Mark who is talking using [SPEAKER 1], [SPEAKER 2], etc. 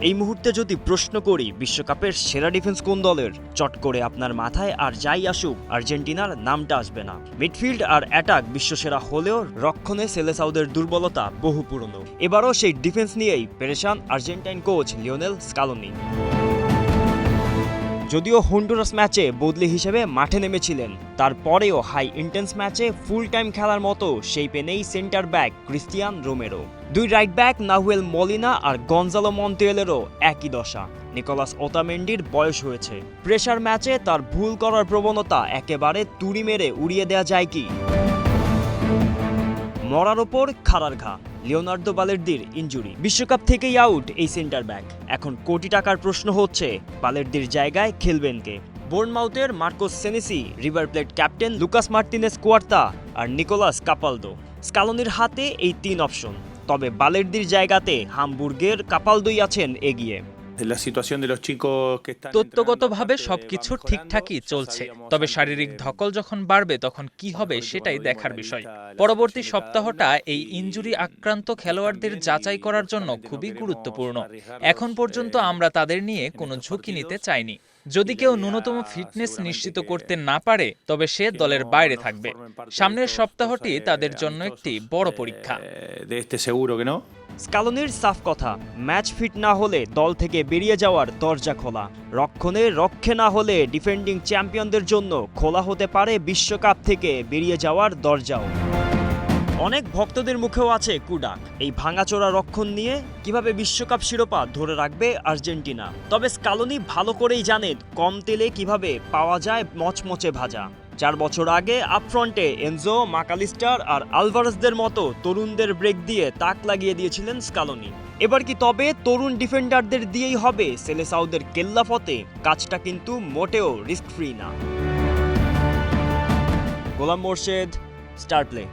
[SPEAKER 1] এই মুহূর্তে যদি প্রশ্ন করি বিশ্বকাপের সেরা ডিফেন্স কোন দলের, চট করে আপনার মাথায় আর যাই আসুক আর্জেন্টিনার নামটা আসবে না। মিডফিল্ড আর অ্যাটাক বিশ্বসেরা হলেও রক্ষণে সেলেসাউদের দুর্বলতা বহু পুরনো। এবারও সেই ডিফেন্স নিয়েই পেরেশান আর্জেন্টাইন কোচ লিওনেল স্কালোনি। যদিও হন্ডুরাস ম্যাচে বদলি হিসেবে মাঠে নেমেছিলেন, তারপরেও হাই ইন্টেন্স ম্যাচে ফুল টাইম খেলার মতো সেই পেনেই সেন্টার ব্যাক ক্রিস্টিয়ান রোমেরো। দুই রাইট ব্যাক নাহুয়েল মলিনা আর গনজালো মন্টিয়েলেরও একই দশা। নিকোলাস ওতামেন্ডির বয়স হয়েছে, প্রেশার ম্যাচে তার ভুল করার প্রবণতা একেবারে তুড়ি মেরে উড়িয়ে দেয়া যায় কি? মরার ওপর খাড়ার ঘা, লিওনার্দো বালের্দির ইনজুরি, বিশ্বকাপ থেকেই আউট এই সেন্টার ব্যাক। এখন কোটি টাকার প্রশ্ন হচ্ছে বালের্দির জায়গায় খেলবেন কে? বোর্নমাউথের Marcos Senesi, River Plate captain Lucas Martinez Quarta আর নিকোলাস কাপালদো। স্কালোনির হাতে এই তিন অপশন, তবে বালের্দির জায়গাতে হামবুর্গের কাপালদোই আছেন এগিয়ে।
[SPEAKER 2] তত্ত্বগতভাবে সবকিছু ঠিকঠাকই চলছে, তবে শারীরিক ধকল যখন বাড়বে তখন কি হবে সেটাই দেখার বিষয়। পরবর্তী সপ্তাহটা এই ইনজুরি আক্রান্ত খেলোয়াড়দের যাচাই করার জন্য খুবই গুরুত্বপূর্ণ। এখন পর্যন্ত আমরা তাদের নিয়ে কোনো ঝুঁকি নিতে চাইনি। যদি কেউ ন্যূনতম ফিটনেস নিশ্চিত করতে না পারে তবে সে দলের বাইরে থাকবে। সামনের সপ্তাহটি তাদের জন্য একটি বড় পরীক্ষা।
[SPEAKER 1] স্কালোনির সাফ কথা, ম্যাচ ফিট না হলে দল থেকে বেরিয়ে যাওয়ার দরজা খোলা। রক্ষণে রক্ষে না হলে ডিফেন্ডিং চ্যাম্পিয়নদের জন্য খোলা হতে পারে বিশ্বকাপ থেকে বেরিয়ে যাওয়ার দরজাও। অনেক ভক্তদের মুখেও আছে কুডাক, এই ভাঙাচোরা রক্ষণ নিয়ে কিভাবে বিশ্বকাপ শিরোপা ধরে রাখবে আর্জেন্টিনা। তবে স্কালোনি ভালো করেই জানেন কম তেলে কিভাবে পাওয়া যায় মচমচে ভাজা। 4 বছর আগে আপফ্রন্টে এনজো, মাকালিস্টার আর আলভারেজদের মতো তরুণদের ব্রেক দিয়ে তাক লাগিয়ে দিয়েছিলেন স্কালোনি। এবার কি তবে তরুণ ডিফেন্ডারদের দিয়েই হবে সেলেসাউদের কেল্লাফতে? কাজটা কিন্তু মোটেও রিস্ক ফ্রি না। গোলাম মোর্শেদ, স্টার প্লে।